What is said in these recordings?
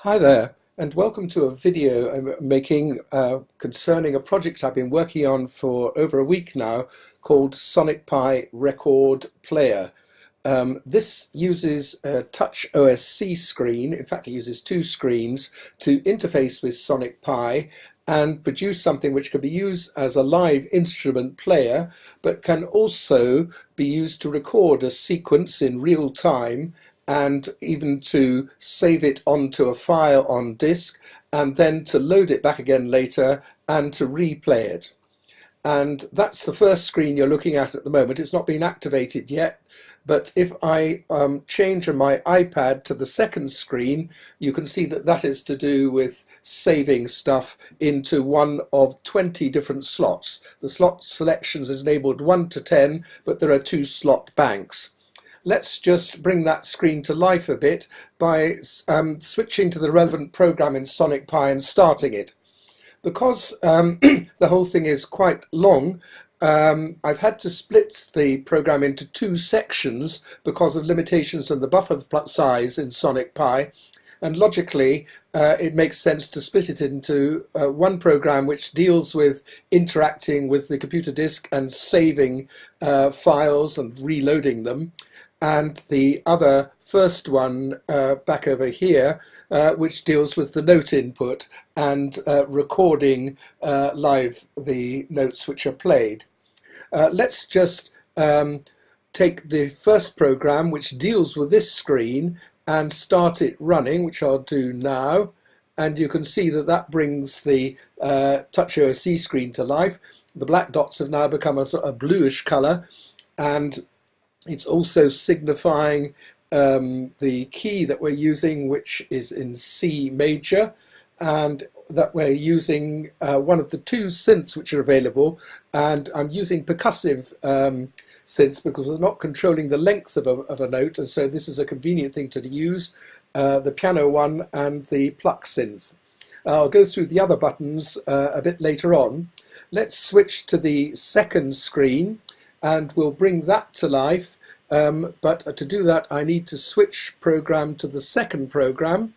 Hi there, and welcome to a video I'm making concerning a project I've been working on for over a week now called Sonic Pi Record Player. This uses a Touch OSC screen. In fact, it uses two screens to interface with Sonic Pi and produce something which can be used as a live instrument player, but can also be used to record a sequence in real time and even to save it onto a file on disk and then to load it back again later and to replay it. And that's the first screen you're looking at the moment. It's not been activated yet, but if I change on my iPad to the second screen, you can see that that is to do with saving stuff into one of 20 different slots. The slot selections is enabled 1 to 10, but there are two slot banks. Let's just bring that screen to life a bit by switching to the relevant program in Sonic Pi and starting it. Because the whole thing is quite long, I've had to split the program into two sections because of limitations on the buffer size in Sonic Pi. And logically, it makes sense to split it into one program which deals with interacting with the computer disk and saving files and reloading them, and the other first one back over here, which deals with the note input and recording live the notes which are played. Let's just take the first program which deals with this screen and start it running, which I'll do now. And you can see that that brings the Touch OSC screen to life. The black dots have now become a sort of bluish color, and it's also signifying the key that we're using, which is in C major, and that we're using one of the two synths which are available. And I'm using percussive synths because we're not controlling the length of a note, and so this is a convenient thing to use, the piano one and the pluck synth. I'll go through the other buttons a bit later on. Let's switch to the second screen and we'll bring that to life, but to do that I need to switch program to the second program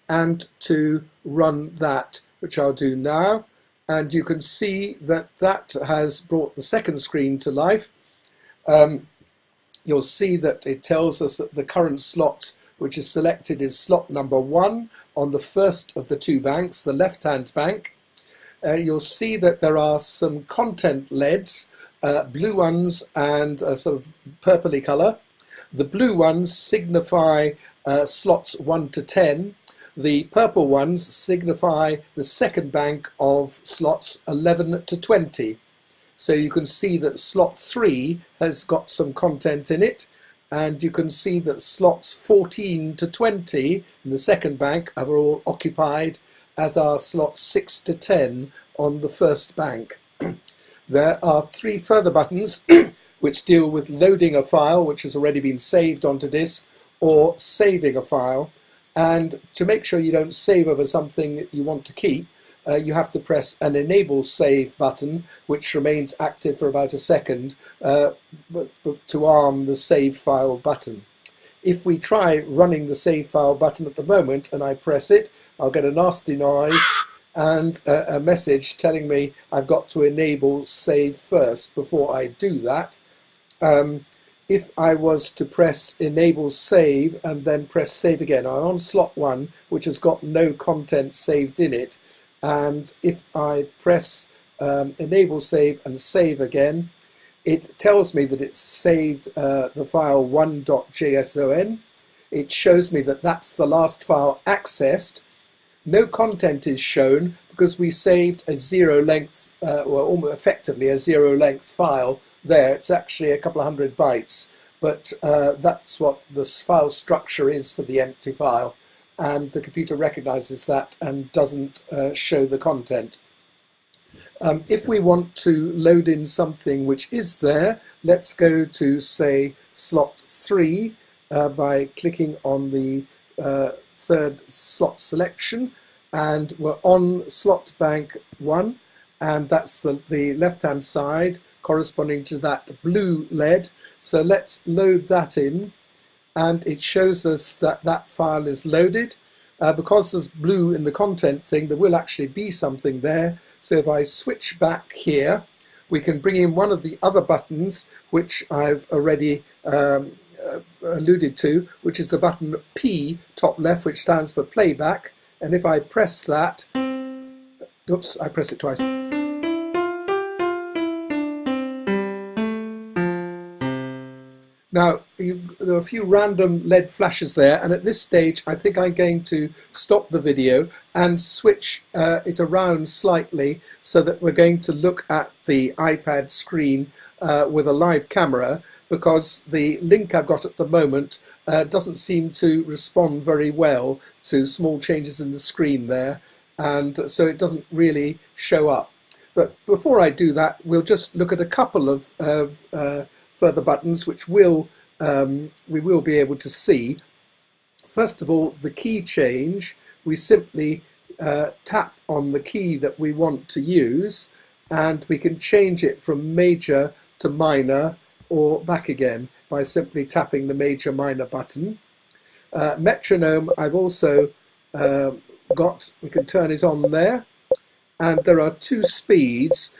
and to run that, which I'll do now. And you can see that that has brought the second screen to life. You'll see that it tells us that the current slot which is selected is slot number 1 on the first of the two banks, the left-hand bank. You'll see that there are some content LEDs, blue ones and a sort of purpley colour. The blue ones signify slots 1 to 10. The purple ones signify the second bank of slots 11 to 20. So you can see that slot 3 has got some content in it, and you can see that slots 14 to 20 in the second bank are all occupied, as are slots 6 to 10 on the first bank. There are 3 further buttons which deal with loading a file which has already been saved onto disk, or saving a file. And to make sure you don't save over something that you want to keep, you have to press an Enable Save button, which remains active for about a second to arm the Save File button. If we try running the Save File button at the moment and I press it, I'll get a nasty noise and a message telling me I've got to enable save first before I do that. If I was to press enable save and then press save again, I'm on slot 1, which has got no content saved in it, and if I press enable save and save again, it tells me that it's saved the file 1.json. It shows me that that's the last file accessed. No content is shown because we saved a zero length, or almost effectively a zero length file there. It's actually a couple of hundred bytes, but that's what the file structure is for the empty file, and the computer recognizes that and doesn't show the content. If we want to load in something which is there, let's go to, say, slot 3 by clicking on the third slot selection, and we're on slot bank 1, and that's the left-hand side corresponding to that blue LED. So let's load that in, and it shows us that that file is loaded. Because there's blue in the content thing, there will actually be something there. So if I switch back here, we can bring in one of the other buttons, which I've already alluded to, which is the button P, top left, which stands for playback. And if I press that, oops, I press it twice. Now, there are a few random LED flashes there, and at this stage I think I'm going to stop the video and switch it around slightly so that we're going to look at the iPad screen with a live camera, because the link I've got at the moment doesn't seem to respond very well to small changes in the screen there, and so it doesn't really show up. But before I do that, we'll just look at a couple of further buttons which we will be able to see. First of all, the key change. We simply tap on the key that we want to use, and we can change it from major to minor or back again by simply tapping the major minor button. Metronome I've also got, we can turn it on there, and there are two speeds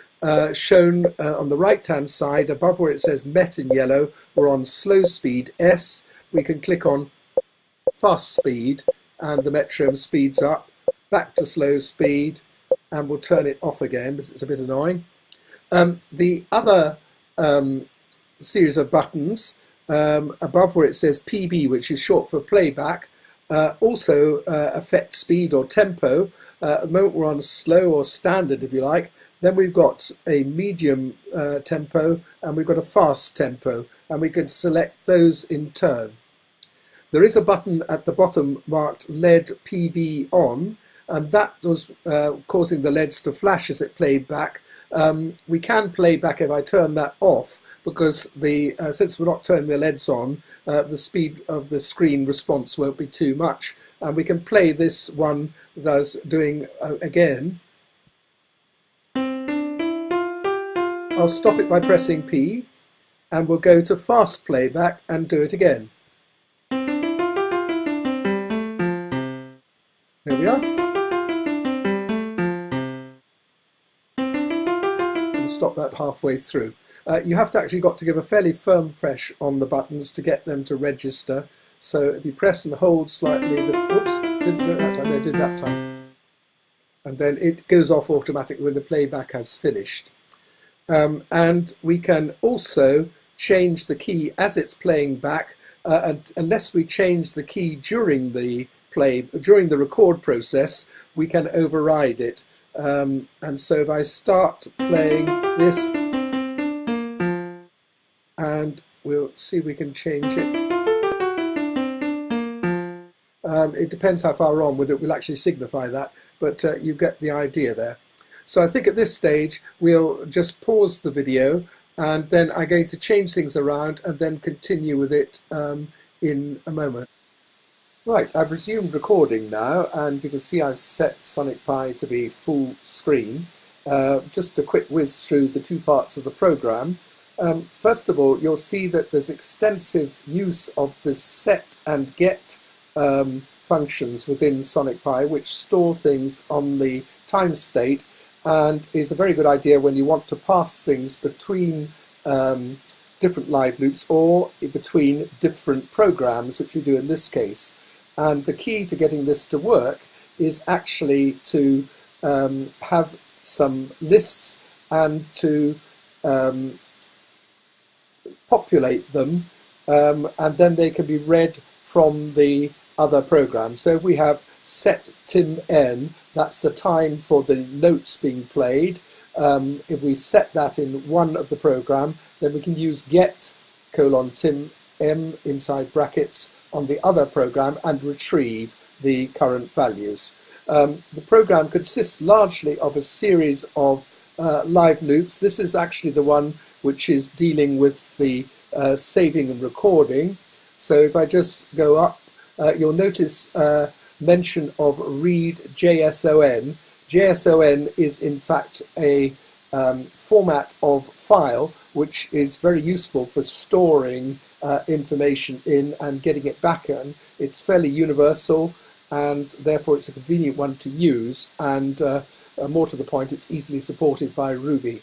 shown on the right hand side above where it says Met in yellow. We're on slow speed S. We can click on fast speed and the metronome speeds up, back to slow speed, and we'll turn it off again because it's a bit annoying. The other series of buttons above where it says PB, which is short for playback, also affect speed or tempo. At the moment we're on slow or standard, if you like. Then we've got a medium tempo and we've got a fast tempo, and we can select those in turn. There is a button at the bottom marked LED PB on, and that was causing the LEDs to flash as it played back. We can play back if I turn that off, because since we're not turning the LEDs on, the speed of the screen response won't be too much. And we can play this one that I was doing again. I'll stop it by pressing P, and we'll go to fast playback and do it again. There we are. And stop that halfway through. You have to actually got to give a fairly firm press on the buttons to get them to register. So if you press and hold slightly, oops, didn't do it that time, they did that time. And then it goes off automatically when the playback has finished. And we can also change the key as it's playing back, and unless we change the key during the record process, we can override it. And so if I start playing this, and we'll see if we can change it. It depends how far on with it will actually signify that, but you get the idea there. So I think at this stage we'll just pause the video, and then I'm going to change things around and then continue with it in a moment. Right, I've resumed recording now, and you can see I've set Sonic Pi to be full screen. Just a quick whiz through the two parts of the program. First of all, you'll see that there's extensive use of the set and get functions within Sonic Pi, which store things on the time state, and is a very good idea when you want to pass things between different live loops or between different programs, which we do in this case. And the key to getting this to work is actually to have some lists and to populate them, and then they can be read from the other programs. So if we have set tim n, that's the time for the notes being played. If we set that in one of the program, then we can use get :tim m inside brackets on the other program and retrieve the current values. The program consists largely of a series of live loops. This is actually the one which is dealing with the saving and recording. So if I just go up, you'll notice mention of read JSON. JSON is in fact a format of file which is very useful for storing information in and getting it back in. It's fairly universal, and therefore it's a convenient one to use, and more to the point, it's easily supported by Ruby.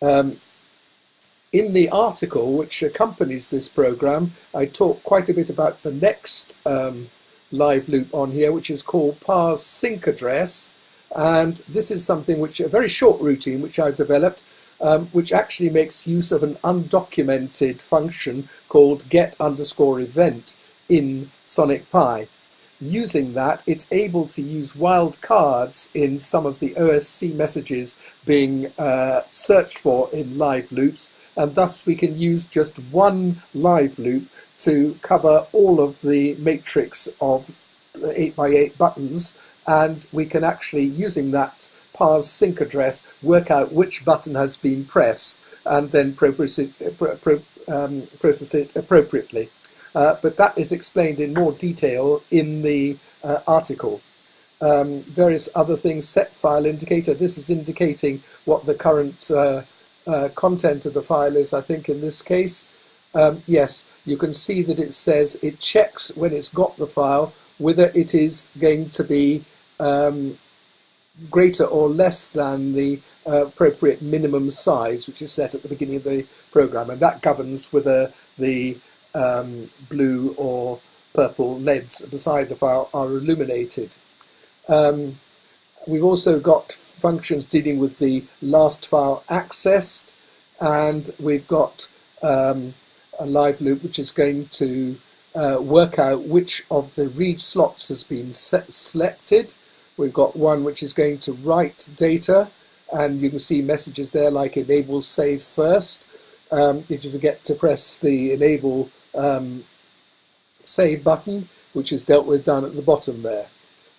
In the article which accompanies this program, I talk quite a bit about the next live loop on here, which is called parse sync address. And this is something which, a very short routine, which I've developed, which actually makes use of an undocumented function called get_event in Sonic Pi. Using that, it's able to use wildcards in some of the OSC messages being searched for in live loops, and thus we can use just one live loop to cover all of the matrix of 8x8 buttons, and we can actually, using that parse sync address, work out which button has been pressed and then process it appropriately. But that is explained in more detail in the article. Various other things, set file indicator. This is indicating what the current content of the file is, I think, in this case. Yes, you can see that it says it checks when it's got the file whether it is going to be greater or less than the appropriate minimum size, which is set at the beginning of the program, and that governs whether the blue or purple LEDs beside the file are illuminated. We've also got functions dealing with the last file accessed, and we've got a live loop which is going to work out which of the read slots has been selected. We've got one which is going to write data, and you can see messages there like enable save first. If you forget to press the enable save button, which is dealt with down at the bottom there.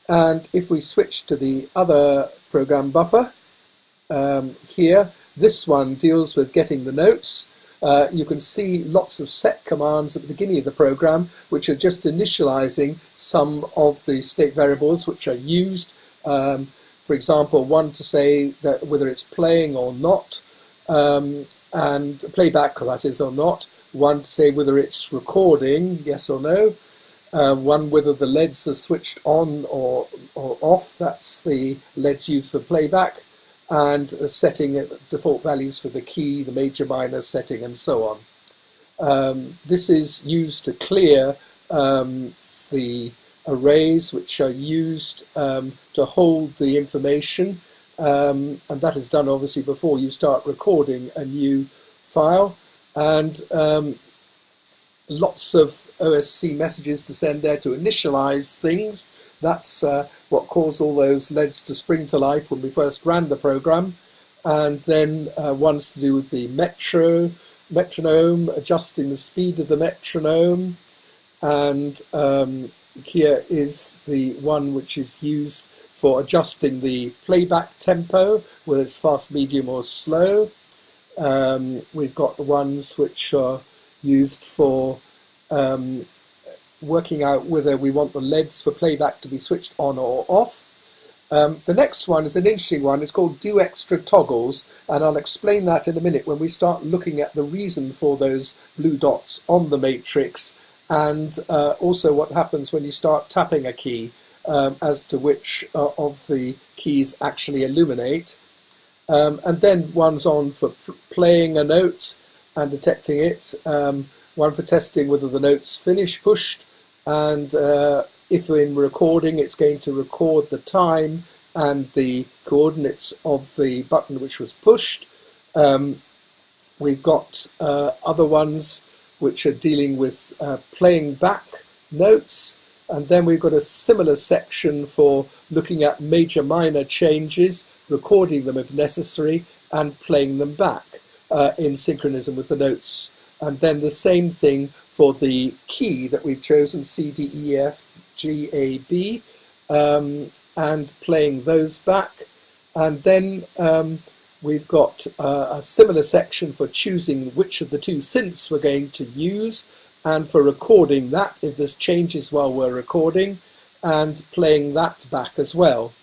And if we switch to the other program buffer here, this one deals with getting the notes. You can see lots of set commands at the beginning of the program, which are just initializing some of the state variables which are used. For example, one to say that whether it's playing or not, and playback, that is, or not. One to say whether it's recording, yes or no. One whether the LEDs are switched on or off, that's the LEDs used for playback, and setting default values for the key, the major minor setting, and so on. This is used to clear the arrays which are used to hold the information, and that is done obviously before you start recording a new file, and lots of OSC messages to send there to initialize things. That's what caused all those LEDs to spring to life when we first ran the program. And then one's to do with the metronome, adjusting the speed of the metronome. And here is the one which is used for adjusting the playback tempo, whether it's fast, medium, or slow. We've got the ones which are used for working out whether we want the LEDs for playback to be switched on or off. The next one is an interesting one. It's called do extra toggles, and I'll explain that in a minute when we start looking at the reason for those blue dots on the matrix, and also what happens when you start tapping a key as to which of the keys actually illuminate. And then one's on for playing a note and detecting it, one for testing whether the note's pushed, and if in recording it's going to record the time and the coordinates of the button which was pushed. We've got other ones which are dealing with playing back notes, and then we've got a similar section for looking at major minor changes, recording them if necessary, and playing them back in synchronism with the notes. And then the same thing for the key that we've chosen, C, D, E, F, G, A, B, and playing those back. And then we've got a similar section for choosing which of the two synths we're going to use, and for recording that if there's changes while we're recording, and playing that back as well.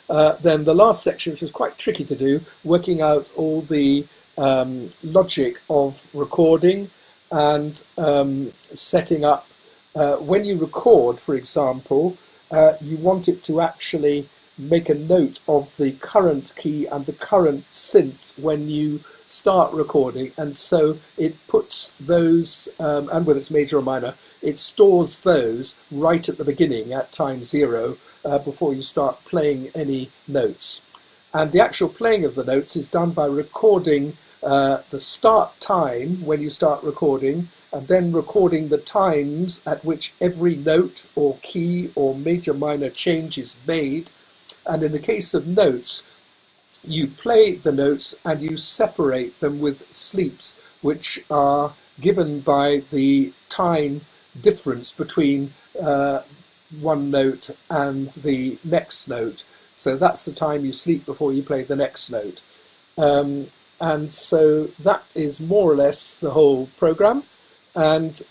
Then the last section, which is quite tricky to do, working out all the logic of recording and setting up when you record, for example, you want it to actually make a note of the current key and the current synth when you start recording, and so it puts those, and whether it's major or minor, it stores those right at the beginning at time 0 before you start playing any notes. And the actual playing of the notes is done by recording the start time when you start recording, and then recording the times at which every note or key or major minor change is made. And in the case of notes, you play the notes and you separate them with sleeps, which are given by the time difference between one note and the next note. So that's the time you sleep before you play the next note. And so that is more or less the whole program. And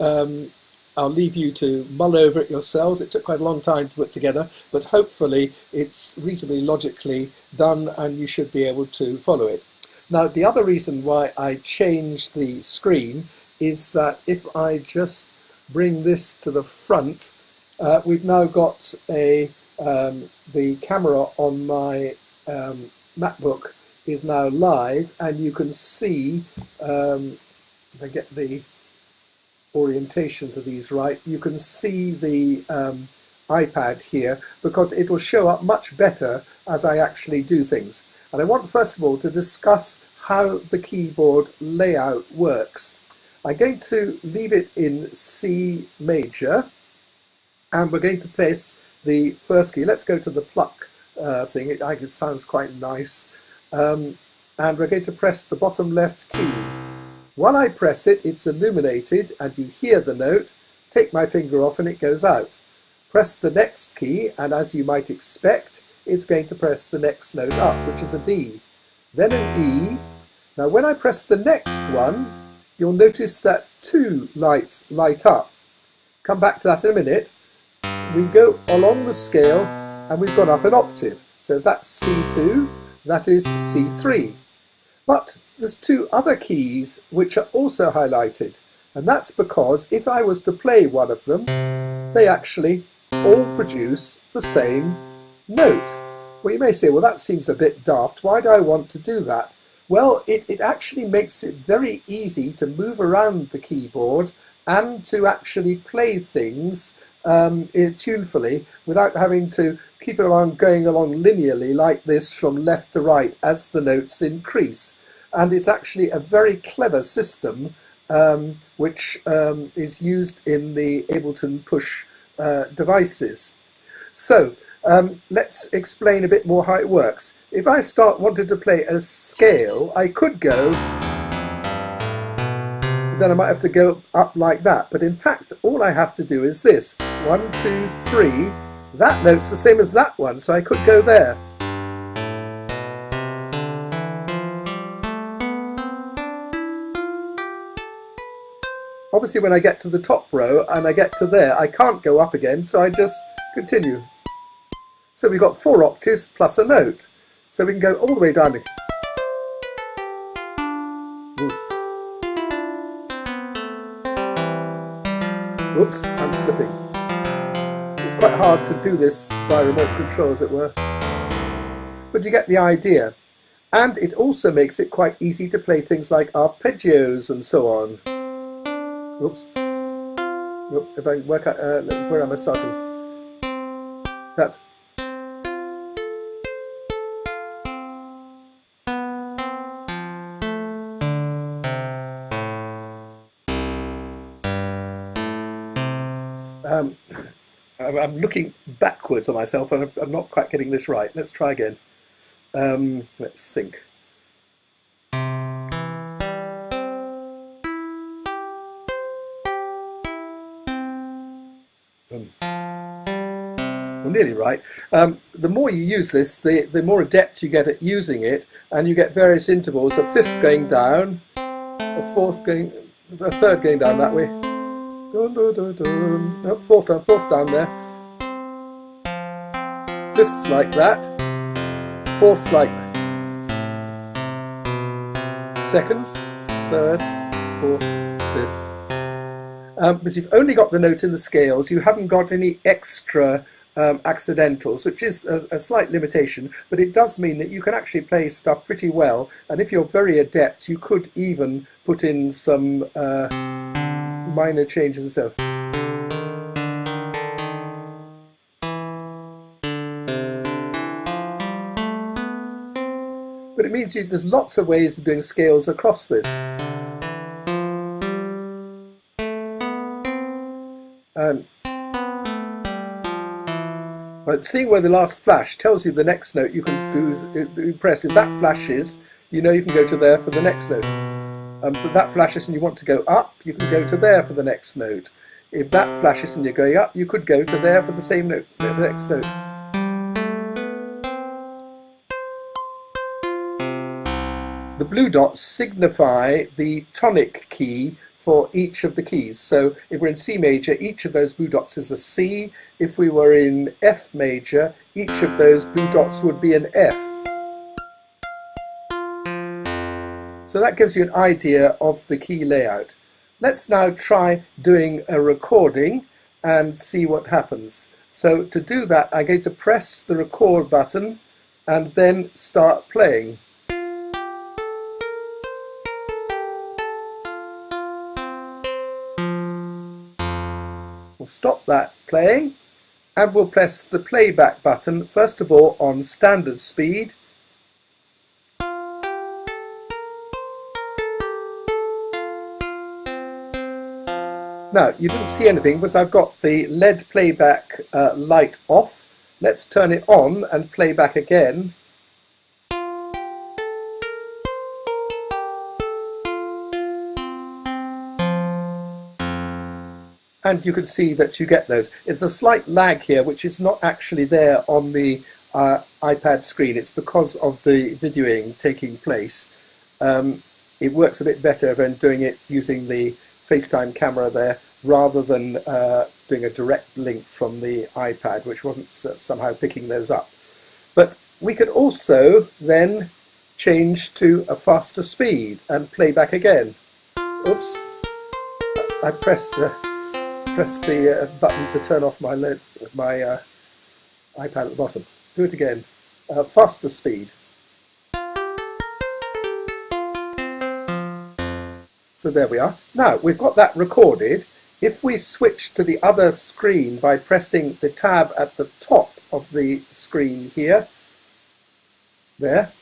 I'll leave you to mull over it yourselves. It took quite a long time to put together, but hopefully it's reasonably logically done and you should be able to follow it. Now, the other reason why I changed the screen is that if I just bring this to the front, we've now got the camera on my MacBook is now live, and you can see, if I get the orientations of these right, you can see the iPad here, because it will show up much better as I actually do things. And I want first of all to discuss how the keyboard layout works. I'm going to leave it in C major, and we're going to place the first key. Let's go to the pluck thing. It sounds quite nice. And we're going to press the bottom left key. While I press it, it's illuminated and you hear the note. Take my finger off and it goes out. Press the next key, and as you might expect, it's going to press the next note up, which is a D. Then an E. Now when I press the next one, you'll notice that 2 lights light up. Come back to that in a minute. We go along the scale and we've gone up an octave. So that's C2, that is C3. But there's 2 other keys which are also highlighted, and that's because if I was to play one of them, they actually all produce the same note. Well, you may say, well, that seems a bit daft. Why do I want to do that? Well, it actually makes it very easy to move around the keyboard and to actually play things tunefully without having to keep it on going along linearly like this from left to right as the notes increase. And it's actually a very clever system which is used in the Ableton Push devices. So let's explain a bit more how it works. If I wanted to play a scale, I could go, then I might have to go up like that. But in fact, all I have to do is this. 1, 2, 3. That note's the same as that one, so I could go there. Obviously, when I get to the top row and I get to there, I can't go up again, so I just continue. So we've got 4 octaves plus a note. So we can go all the way down. Whoops, I'm slipping. It's quite hard to do this by remote control, as it were. But you get the idea. And it also makes it quite easy to play things like arpeggios and so on. Whoops. If I work out, where am I starting? That's. I'm looking backwards on myself and I'm not quite getting this right. Let's try again. Let's think. Well, nearly right. The more you use this, the more adept you get at using it, and you get various intervals. A fifth going down, a third going down that way. Dun, dun, dun, dun. No, fourth down there. Fifth's like that. Fourth's like seconds. Thirds, fourths, fifths. Because you've only got the note in the scales, you haven't got any extra accidentals, which is a slight limitation, but it does mean that you can actually play stuff pretty well, and if you're very adept you could even put in some minor changes and so. But it means there's lots of ways of doing scales across this. But seeing where the last flash tells you the next note, you can press. If that flashes, you know you can go to there for the next note. If that flashes and you want to go up, you can go to there for the next note. If that flashes and you're going up, you could go to there for the same note, the next note. The blue dots signify the tonic key for each of the keys. So if we're in C major, each of those blue dots is a C. If we were in F major, each of those blue dots would be an F. So that gives you an idea of the key layout. Let's now try doing a recording and see what happens. So to do that, I'm going to press the record button and then start playing. We'll stop that playing and we'll press the playback button first of all on standard speed. Now you didn't see anything because I've got the LED playback light off. Let's turn it on and play back again. And you can see that you get those. It's a slight lag here, which is not actually there on the iPad screen. It's because of the videoing taking place. It works a bit better when doing it using the FaceTime camera there, rather than doing a direct link from the iPad, which wasn't somehow picking those up. But we could also then change to a faster speed and play back again. Oops, I pressed the button to turn off my iPad at the bottom. Do it again. Faster speed. So there we are. Now we've got that recorded. If we switch to the other screen by pressing the tab at the top of the screen here, there,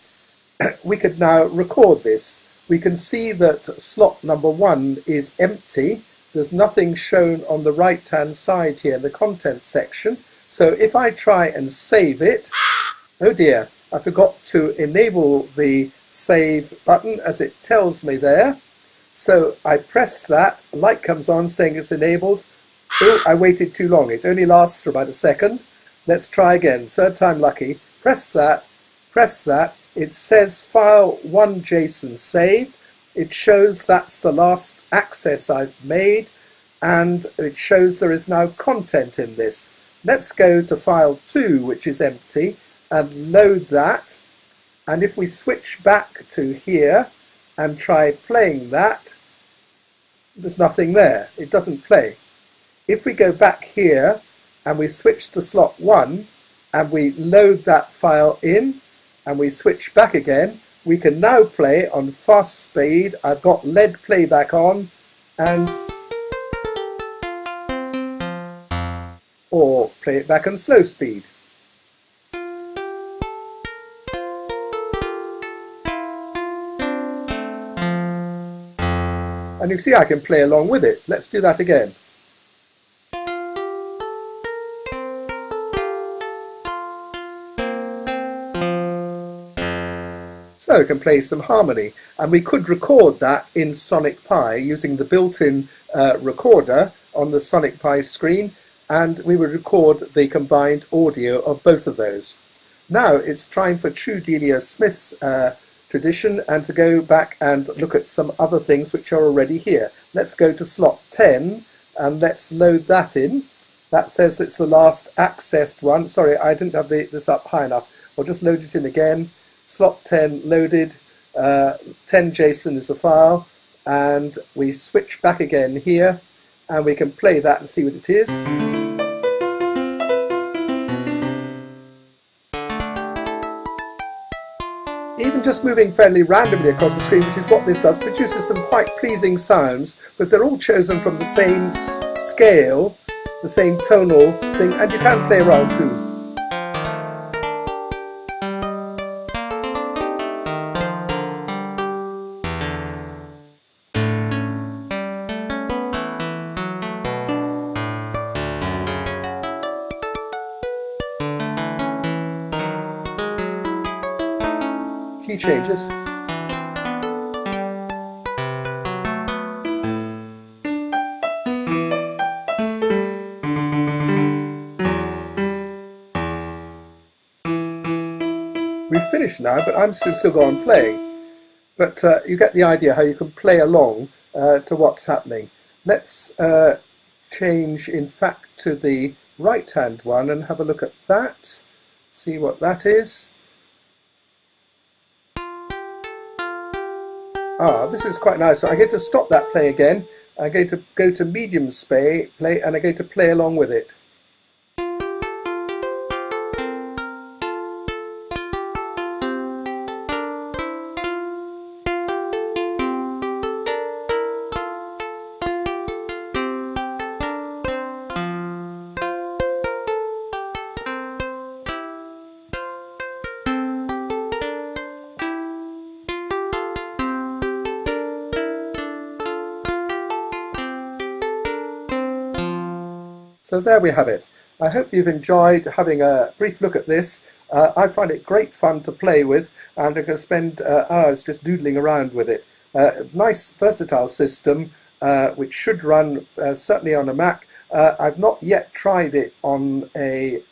we could now record this. We can see that slot number 1 is empty. There's nothing shown on the right hand side here in the content section. So if I try and save it, oh dear, I forgot to enable the save button as it tells me there. So I press that, light comes on saying it's enabled. Oh, I waited too long. It only lasts for about a second. Let's try again, third time lucky. Press that, it says file 1 JSON saved. It shows that's the last access I've made, and it shows there is now content in this. Let's go to file 2, which is empty, and load that. And if we switch back to here and try playing that, there's nothing there. It doesn't play. If we go back here and we switch to slot 1 and we load that file in and we switch back again, we can now play on fast speed. I've got LED playback on, and or play it back on slow speed. And you can see I can play along with it. Let's do that again. So we can play some harmony, and we could record that in Sonic Pi using the built-in recorder on the Sonic Pi screen, and we would record the combined audio of both of those. Now it's time for True Delia Smith's tradition and to go back and look at some other things which are already here. Let's go to slot 10 and let's load that in. That says it's the last accessed one. Sorry, I didn't have this up high enough. I'll just load it in again. Slot 10 loaded, 10 JSON is the file, and we switch back again here and we can play that and see what it is. Even just moving fairly randomly across the screen, which is what this does, produces some quite pleasing sounds, because they're all chosen from the same scale, the same tonal thing, and you can play around too. Key changes. We've finished now, but I'm still go on playing. But you get the idea how you can play along to what's happening. Let's change, in fact, to the right-hand one and have a look at that. See what that is. This is quite nice. So I'm going to stop that play again. I'm going to go to medium play, and I'm going to play along with it. So there we have it. I hope you've enjoyed having a brief look at this. I find it great fun to play with, and I'm going to spend hours just doodling around with it. Nice versatile system which should run certainly on a Mac. I've not yet tried it on a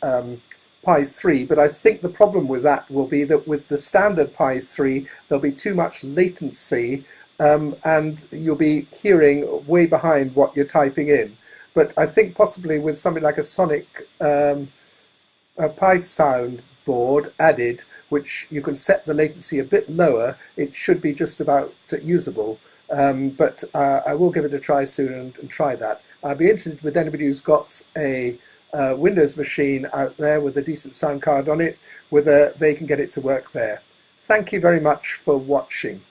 Pi 3, but I think the problem with that will be that with the standard Pi 3 there'll be too much latency and you'll be hearing way behind what you're typing in. But I think possibly with something like a Sonic a PiSound board added, which you can set the latency a bit lower, it should be just about usable. But I will give it a try soon and try that. I'd be interested with anybody who's got a Windows machine out there with a decent sound card on it, whether they can get it to work there. Thank you very much for watching.